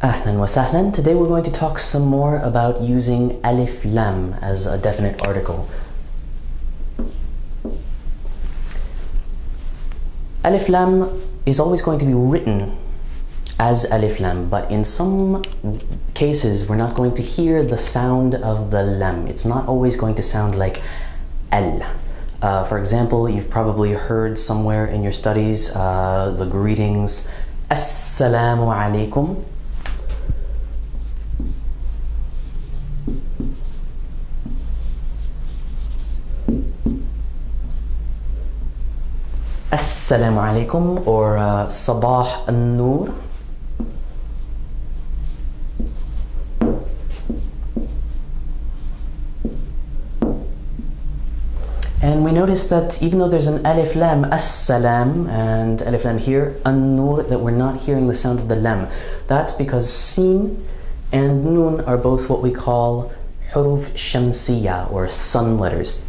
Ahlan wa sahlan. Today we're going to talk some more about using alif lam as a definite article. Alif lam is always going to be written as alif lam, but in some cases we're not going to hear the sound of the lam. It's not always going to sound like al. For example, you've probably heard somewhere in your studies the greetings Assalamu alaikum. Assalamu alaikum, or Sabah al-Nur. And we notice that even though there's an alif lam, as-salam, and alif lam here, an-nur, that we're not hearing the sound of the lam. That's because sin and nun are both what we call huruf shamsiya, or sun letters.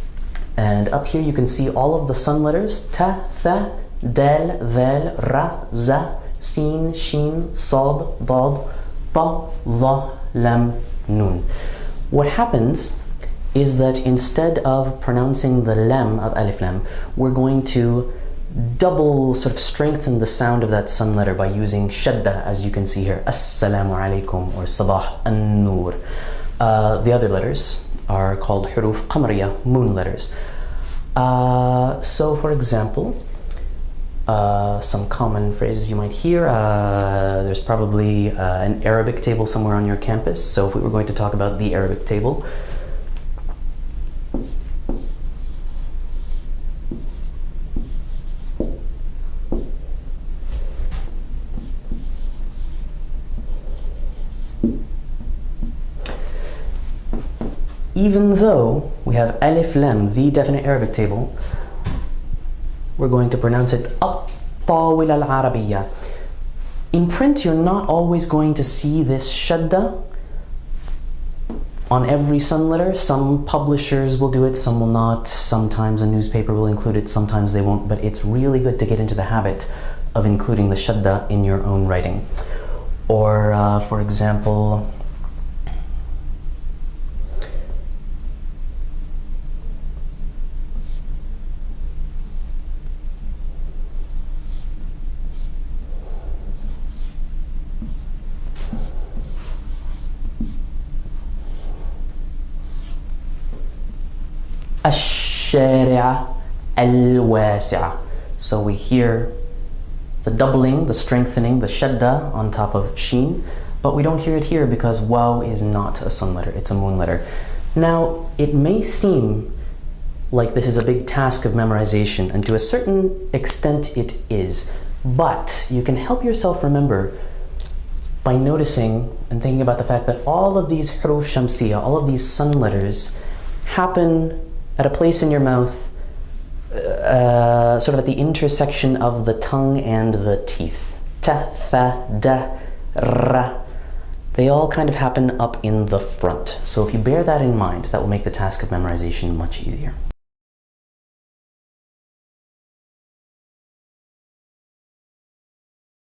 And up here you can see all of the sun letters: ta, tha, dal, val, ra, za, sin, shin, sad, dad, ta, dha, lam, nun. What happens is that instead of pronouncing the lam of alif lam, we're going to double sort of strengthen the sound of that sun letter by using shadda, as you can see here, Assalamu alaikum, or Sabah an-Nur. The other letters are called huruf qamariya, moon letters. So for example, some common phrases you might hear, there's probably an Arabic table somewhere on your campus. So if we were going to talk about the Arabic table, even though we have alif lam, the definite Arabic table, we're going to pronounce it at-tawil al-arabiyya. In print, you're not always going to see this shadda on every sun letter. Some publishers will do it, some will not. Sometimes a newspaper will include it, sometimes they won't, but it's really good to get into the habit of including the shadda in your own writing. Or for example, الشارع الواسعة. So we hear the doubling, the strengthening, the shadda on top of sheen, but we don't hear it here because waw is not a sun letter, it's a moon letter. Now, it may seem like this is a big task of memorization, and to a certain extent it is, but you can help yourself remember by noticing and thinking about the fact that all of these huruf shamsiya, all of these sun letters, happen at a place in your mouth, sort of at the intersection of the tongue and the teeth. Ta, tha, da, ra. They all kind of happen up in the front. So if you bear that in mind, that will make the task of memorization much easier.